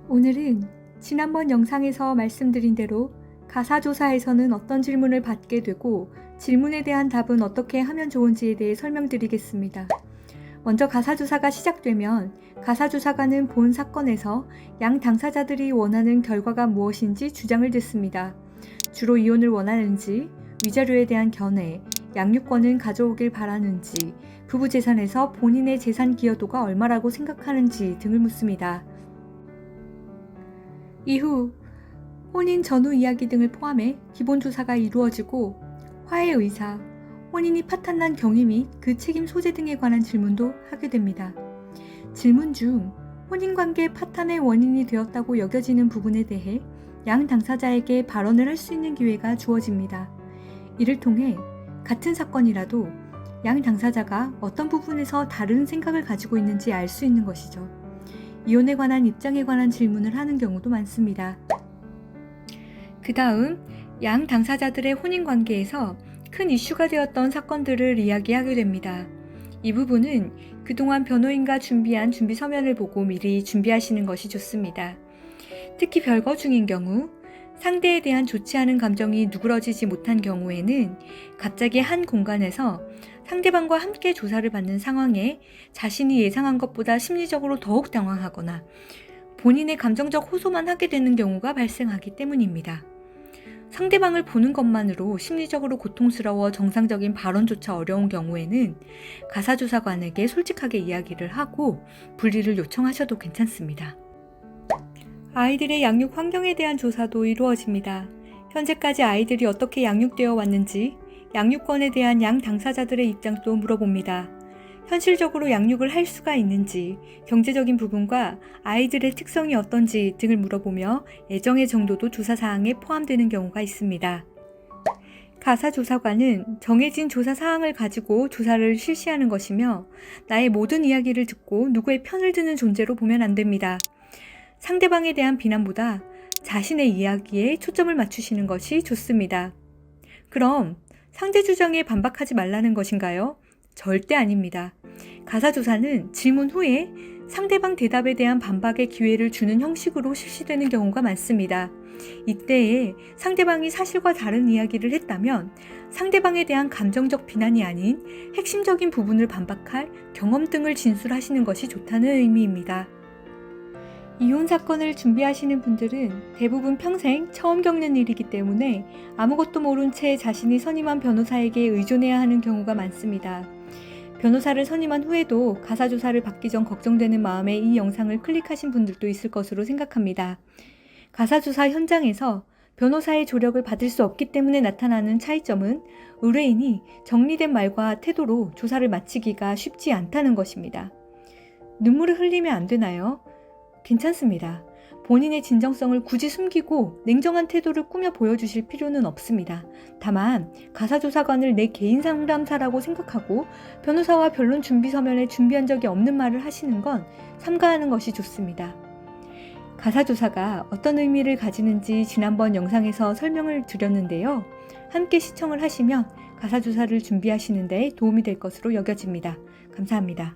오늘은 지난번 영상에서 말씀드린 대로 가사조사에서는 어떤 질문을 받게 되고 질문에 대한 답은 어떻게 하면 좋은지에 대해 설명드리겠습니다. 먼저 가사조사가 시작되면 가사조사관은 본 사건에서 양 당사자들이 원하는 결과가 무엇인지 주장을 듣습니다. 주로 이혼을 원하는지, 위자료에 대한 견해, 양육권은 가져오길 바라는지, 부부 재산에서 본인의 재산 기여도가 얼마라고 생각하는지 등을 묻습니다. 이후 혼인 전후 이야기 등을 포함해 기본 조사가 이루어지고 화해 의사, 혼인이 파탄난 경위 및 그 책임 소재 등에 관한 질문도 하게 됩니다. 질문 중 혼인관계 파탄의 원인이 되었다고 여겨지는 부분에 대해 양 당사자에게 발언을 할 수 있는 기회가 주어집니다. 이를 통해 같은 사건이라도 양 당사자가 어떤 부분에서 다른 생각을 가지고 있는지 알 수 있는 것이죠. 이혼에 관한 입장에 관한 질문을 하는 경우도 많습니다. 그 다음 양 당사자들의 혼인관계에서 큰 이슈가 되었던 사건들을 이야기하게 됩니다. 이 부분은 그동안 변호인과 준비한 준비 서면을 보고 미리 준비하시는 것이 좋습니다. 특히 별거 중인 경우, 상대에 대한 좋지 않은 감정이 누그러지지 못한 경우에는 갑자기 한 공간에서 상대방과 함께 조사를 받는 상황에 자신이 예상한 것보다 심리적으로 더욱 당황하거나 본인의 감정적 호소만 하게 되는 경우가 발생하기 때문입니다. 상대방을 보는 것만으로 심리적으로 고통스러워 정상적인 발언조차 어려운 경우에는 가사조사관에게 솔직하게 이야기를 하고 분리를 요청하셔도 괜찮습니다. 아이들의 양육 환경에 대한 조사도 이루어집니다. 현재까지 아이들이 어떻게 양육되어 왔는지, 양육권에 대한 양 당사자들의 입장도 물어봅니다. 현실적으로 양육을 할 수가 있는지, 경제적인 부분과 아이들의 특성이 어떤지 등을 물어보며 애정의 정도도 조사사항에 포함되는 경우가 있습니다. 가사조사관은 정해진 조사 사항을 가지고 조사를 실시하는 것이며 나의 모든 이야기를 듣고 누구의 편을 드는 존재로 보면 안 됩니다. 상대방에 대한 비난보다 자신의 이야기에 초점을 맞추시는 것이 좋습니다. 그럼 상대 주장에 반박하지 말라는 것인가요? 절대 아닙니다. 가사조사는 질문 후에 상대방 대답에 대한 반박의 기회를 주는 형식으로 실시되는 경우가 많습니다. 이때에 상대방이 사실과 다른 이야기를 했다면 상대방에 대한 감정적 비난이 아닌 핵심적인 부분을 반박할 경험 등을 진술하시는 것이 좋다는 의미입니다. 이혼 사건을 준비하시는 분들은 대부분 평생 처음 겪는 일이기 때문에 아무것도 모른 채 자신이 선임한 변호사에게 의존해야 하는 경우가 많습니다. 변호사를 선임한 후에도 가사조사를 받기 전 걱정되는 마음에 이 영상을 클릭하신 분들도 있을 것으로 생각합니다. 가사조사 현장에서 변호사의 조력을 받을 수 없기 때문에 나타나는 차이점은 의뢰인이 정리된 말과 태도로 조사를 마치기가 쉽지 않다는 것입니다. 눈물을 흘리면 안 되나요? 괜찮습니다. 본인의 진정성을 굳이 숨기고 냉정한 태도를 꾸며 보여주실 필요는 없습니다. 다만 가사조사관을 내 개인 상담사라고 생각하고 변호사와 변론 준비 서면에 준비한 적이 없는 말을 하시는 건 삼가하는 것이 좋습니다. 가사조사가 어떤 의미를 가지는지 지난번 영상에서 설명을 드렸는데요. 함께 시청을 하시면 가사조사를 준비하시는 데 도움이 될 것으로 여겨집니다. 감사합니다.